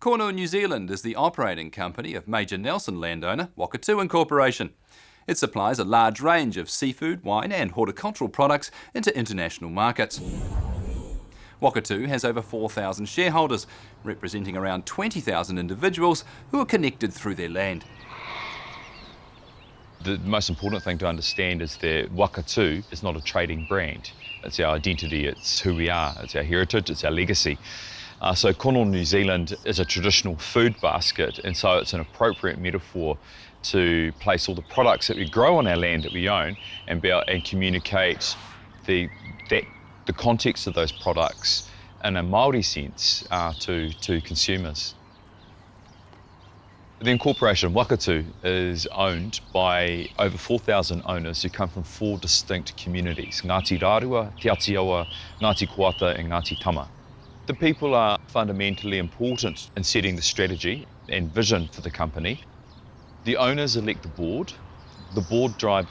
Cornwall, New Zealand is the operating company of major Nelson landowner Whakatu Incorporation. It supplies a large range of seafood, wine and horticultural products into international markets. Whakatu has over 4,000 shareholders, representing around 20,000 individuals who are connected through their land. The most important thing to understand is that Whakatu is not a trading brand. It's our identity, it's who we are, it's our heritage, it's our legacy. So Cornwall, New Zealand is a traditional food basket, and so it's an appropriate metaphor to place all the products that we grow on our land that we own and communicate the context of those products in a Māori sense to consumers. The incorporation Whakatu is owned by over 4,000 owners who come from 4 distinct communities: Ngāti Rārua, Te Atiawa, Ngāti Koata and Ngāti Tama. The people are fundamentally important in setting the strategy and vision for the company. The owners elect the board. The board drive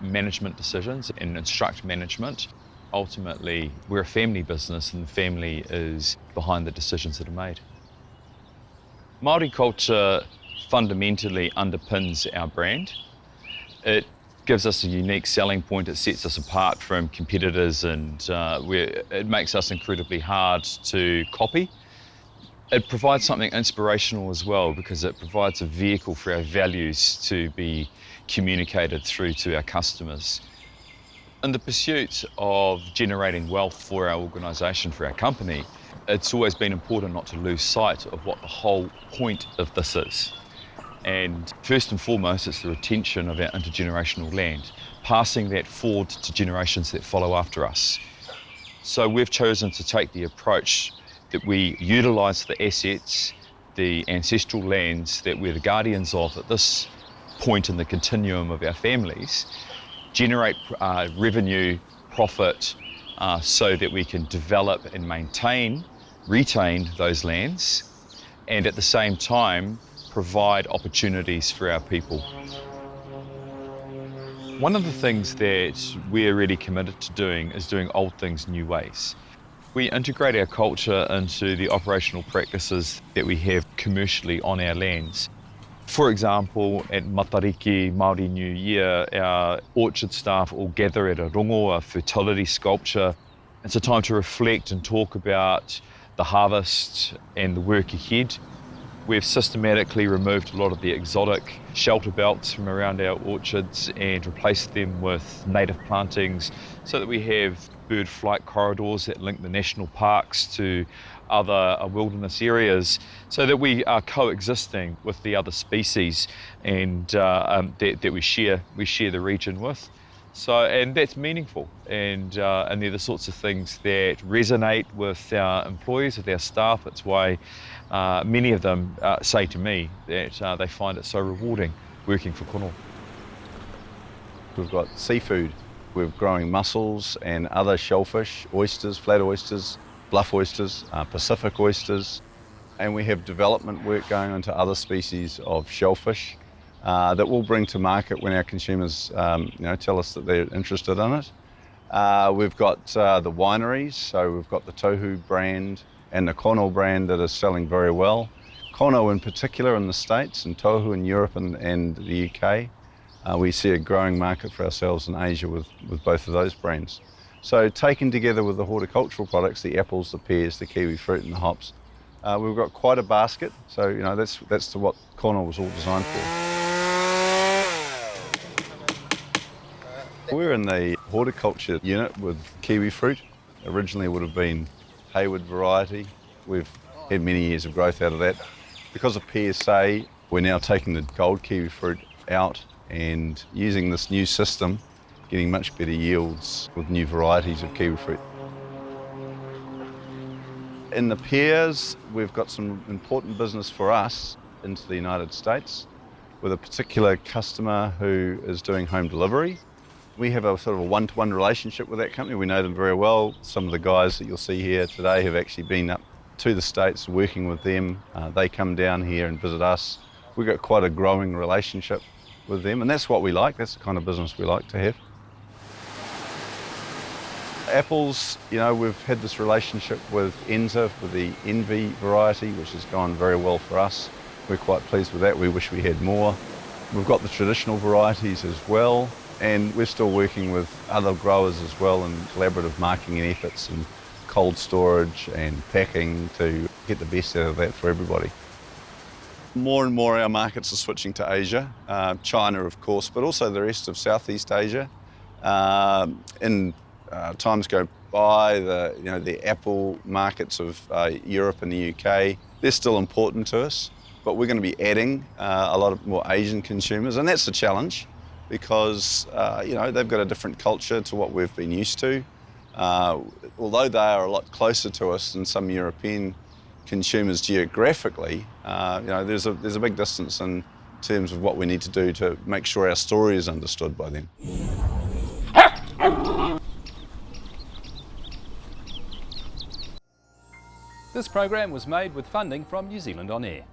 management decisions and instruct management. Ultimately, we're a family business and the family is behind the decisions that are made. Māori culture fundamentally underpins our brand. It gives us a unique selling point. It sets us apart from competitors, and it makes us incredibly hard to copy. It provides something inspirational as well, because it provides a vehicle for our values to be communicated through to our customers. In the pursuit of generating wealth for our organisation, for our company, it's always been important not to lose sight of what the whole point of this is. And first and foremost, it's the retention of our intergenerational land, passing that forward to generations that follow after us. So we've chosen to take the approach that we utilise the assets, the ancestral lands that we're the guardians of at this point in the continuum of our families, generate revenue, profit, so that we can develop and retain those lands, and at the same time provide opportunities for our people. One of the things that we're really committed to doing is doing old things new ways. We integrate our culture into the operational practices that we have commercially on our lands. For example, at Matariki Māori New Year, our orchard staff all gather at a rongo, a fertility sculpture. It's a time to reflect and talk about the harvest and the work ahead. We've systematically removed a lot of the exotic shelter belts from around our orchards and replaced them with native plantings, so that we have bird flight corridors that link the national parks to other wilderness areas, so that we are coexisting with the other species and that we share the region with. And that's meaningful, and they're the sorts of things that resonate with our employees, with our staff. It's why many of them say to me that they find it so rewarding working for Cornwall. We've got seafood. We're growing mussels and other shellfish, oysters, flat oysters, bluff oysters, Pacific oysters, and we have development work going on to other species of shellfish that we'll bring to market when our consumers tell us that they're interested in it. We've got the wineries, so we've got the Tohu brand and the Cornwall brand that is selling very well. Cornwall in particular in the States, and Tohu in Europe and the UK. We see a growing market for ourselves in Asia with both of those brands. So taken together with the horticultural products, the apples, the pears, the kiwi fruit and the hops, we've got quite a basket. So that's what Cornwall was all designed for. We're in the horticulture unit with kiwi fruit. Originally would have been Hayward variety. We've had many years of growth out of that. Because of PSA, we're now taking the gold kiwi fruit out and using this new system, getting much better yields with new varieties of kiwi fruit. In the pears, we've got some important business for us into the United States with a particular customer who is doing home delivery. We have a sort of a one-to-one relationship with that company. We know them very well. Some of the guys that you'll see here today have actually been up to the States working with them. They come down here and visit us. We've got quite a growing relationship with them, and that's what we like. That's the kind of business we like to have. Apples, you know, we've had this relationship with Enza with the Envy variety, which has gone very well for us. We're quite pleased with that. We wish we had more. We've got the traditional varieties as well, and we're still working with other growers as well in collaborative marketing efforts and cold storage and packing to get the best out of that for everybody. More and more our markets are switching to Asia, China of course, but also the rest of Southeast Asia. In times go by, the apple markets of Europe and the UK, they're still important to us, but we're going to be adding a lot of more Asian consumers, and that's the challenge because they've got a different culture to what we've been used to. Although they are a lot closer to us than some European consumers geographically, there's a big distance in terms of what we need to do to make sure our story is understood by them. This program was made with funding from New Zealand On Air.